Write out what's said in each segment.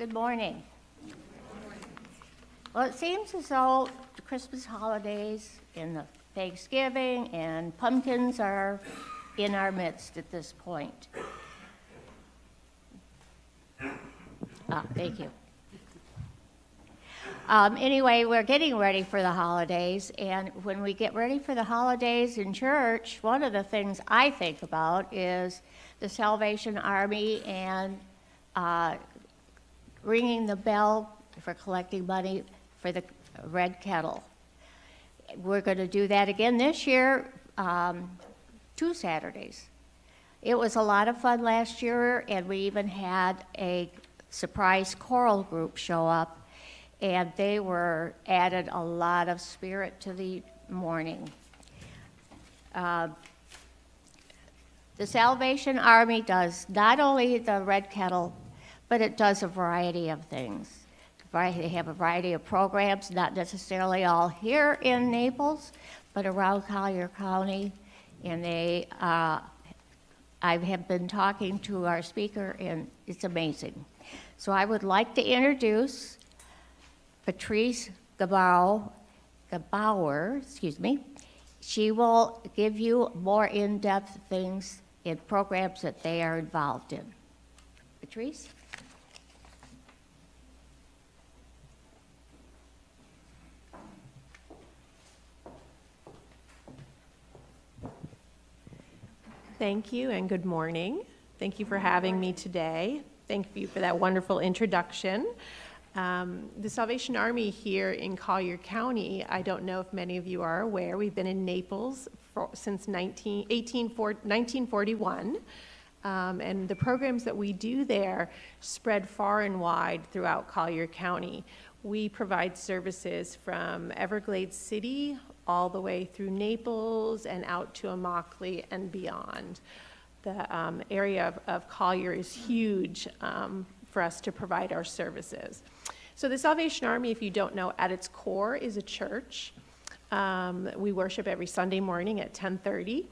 Good morning. Well, it seems as though the Christmas holidays and the Thanksgiving and pumpkins are in our midst at this point. Thank you. Anyway, we're getting ready for the holidays, and when we get ready for the holidays in church, one of the things I think about is the Salvation Army and ringing the bell for collecting money for the Red Kettle. We're going to do that again this year, 2 Saturdays. It was a lot of fun last year, and we even had a surprise choral group show up, and they added a lot of spirit to the morning. The Salvation Army does not only the Red Kettle, but it does a variety of things. They have a variety of programs, not necessarily all here in Naples, but around Collier County. And I have been talking to our speaker, and it's amazing. So I would like to introduce Patrice Gebauer. She will give you more in-depth things in programs that they are involved in. Patrice? Thank you and good morning. Thank you for having me today. Thank you for that wonderful introduction. The Salvation Army here in Collier County, I don't know if many of you are aware, we've been in Naples since 1941. And the programs that we do there spread far and wide throughout Collier County. We provide services from Everglades City all the way through Naples and out to Immokalee and beyond. The area of Collier is huge for us to provide our services. So the Salvation Army, if you don't know, at its core is a church. We worship every Sunday morning at 10:30.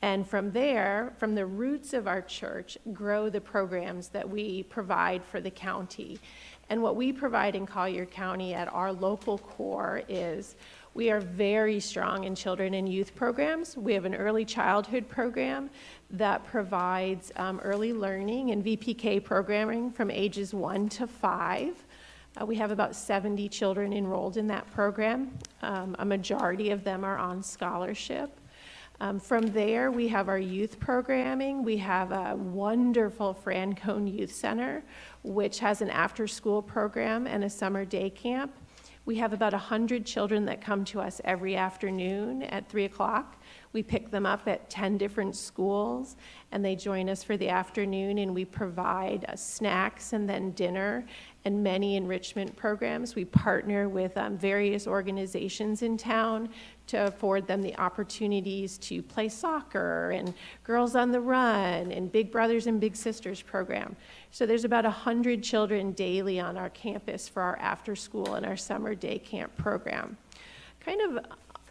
And from there, from the roots of our church, grow the programs that we provide for the county. And what we provide in Collier County at our local core is we are very strong in children and youth programs. We have an early childhood program that provides early learning and VPK programming from ages 1 to 5. We have about 70 children enrolled in that program. A majority of them are on scholarship. From there, we have our youth programming. We have a wonderful Francone Youth Center, which has an after-school program and a summer day camp. We have about 100 children that come to us every afternoon at 3 o'clock. We pick them up at 10 different schools, and they join us for the afternoon, and we provide snacks and then dinner and many enrichment programs. We partner with various organizations in town to afford them the opportunities to play soccer and Girls on the Run and Big Brothers and Big Sisters program. So there's about 100 children daily on our campus for our after school and our summer day camp program. Kind of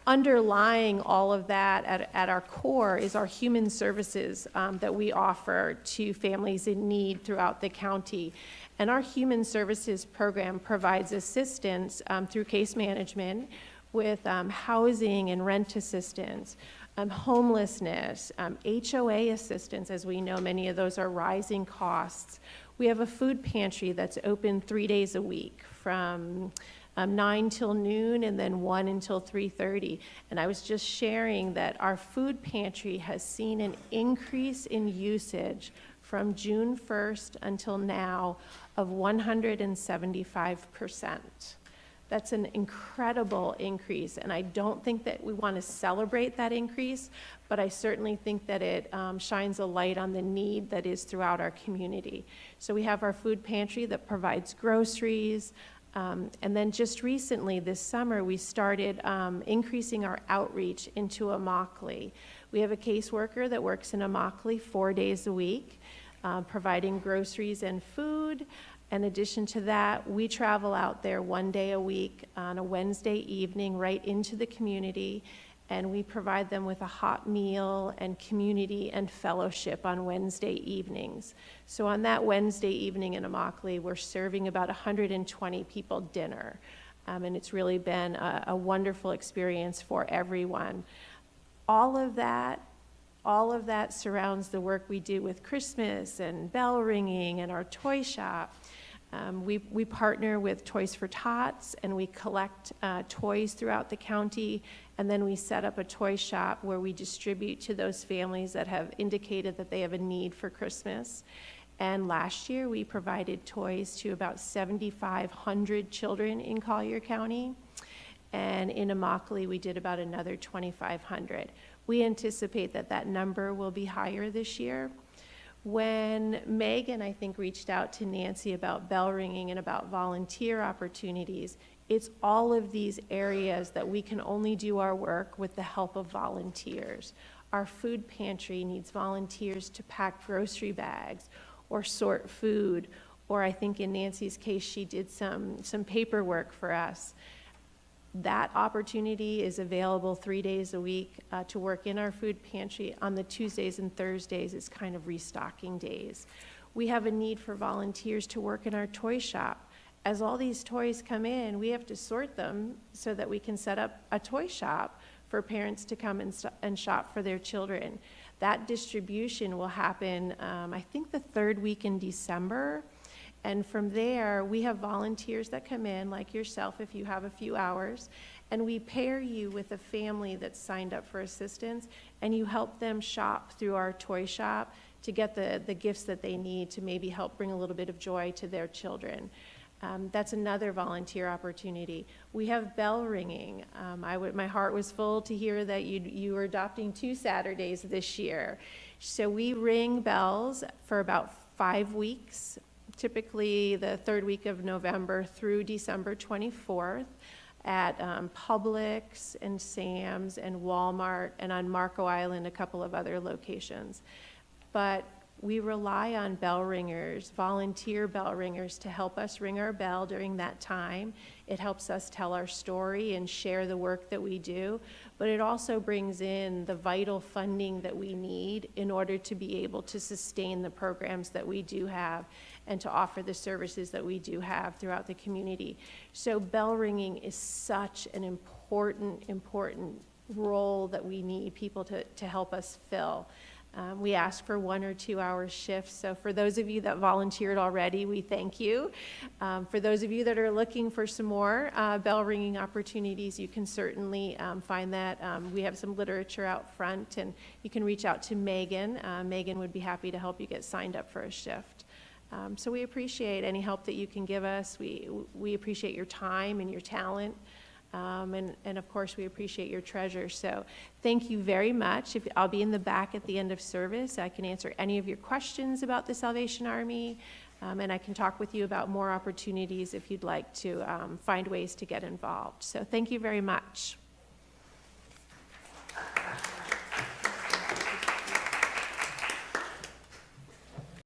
underlying all of that at our core is our human services that we offer to families in need throughout the county. And our human services program provides assistance through case management with housing and rent assistance, homelessness, HOA assistance. As we know, many of those are rising costs. We have a food pantry that's open 3 days a week from 9 till noon and then 1 until 3:30. And I was just sharing that our food pantry has seen an increase in usage from June 1st until now of 175%. That's an incredible increase, and I don't think that we want to celebrate that increase, but I certainly think that it shines a light on the need that is throughout our community. So we have our food pantry that provides groceries, and then just recently this summer we started increasing our outreach into Immokalee. We have a caseworker that works in Immokalee 4 days a week, providing groceries and food. In addition to that, we travel out there 1 day a week on a Wednesday evening right into the community and we provide them with a hot meal and community and fellowship on Wednesday evenings. So on that Wednesday evening in Immokalee, we're serving about 120 people dinner. And it's really been a wonderful experience for everyone. All of that surrounds the work we do with Christmas and bell ringing and our toy shop. We partner with Toys for Tots, and we collect toys throughout the county, and then we set up a toy shop where we distribute to those families that have indicated that they have a need for Christmas. And last year, we provided toys to about 7,500 children in Collier County, and in Immokalee, we did about another 2,500. We anticipate that that number will be higher this year. When Megan, I think, reached out to Nancy about bell ringing and about volunteer opportunities, it's all of these areas that we can only do our work with the help of volunteers. Our food pantry needs volunteers to pack grocery bags or sort food, or I think in Nancy's case, she did some paperwork for us. That opportunity is available 3 days a week to work in our food pantry. On the Tuesdays and Thursdays, it's kind of restocking days. We have a need for volunteers to work in our toy shop. As all these toys come in, we have to sort them so that we can set up a toy shop for parents to come and shop for their children. That distribution will happen, I think, the third week in December. And from there, we have volunteers that come in, like yourself, if you have a few hours, and we pair you with a family that's signed up for assistance, and you help them shop through our toy shop to get the gifts that they need to maybe help bring a little bit of joy to their children. That's another volunteer opportunity. We have bell ringing. My heart was full to hear that you were adopting 2 Saturdays this year. So we ring bells for about 5 weeks, typically the 3rd week of November through December 24th at Publix and Sam's and Walmart, and on Marco Island, a couple of other locations. But we rely on bell ringers, volunteer bell ringers, to help us ring our bell during that time. It helps us tell our story and share the work that we do, but it also brings in the vital funding that we need in order to be able to sustain the programs that we do have and to offer the services that we do have throughout the community. So bell ringing is such an important role that we need people to help us fill. We ask for 1 or 2 hour shifts. So for those of you that volunteered already, we thank you. For those of you that are looking for some more bell ringing opportunities, you can certainly find that. We have some literature out front, and you can reach out to Megan. Megan would be happy to help you get signed up for a shift. So we appreciate any help that you can give us. We appreciate your time and your talent. And of course, we appreciate your treasure. So thank you very much. I'll be in the back at the end of service. I can answer any of your questions about the Salvation Army, and I can talk with you about more opportunities if you'd like to find ways to get involved. So thank you very much.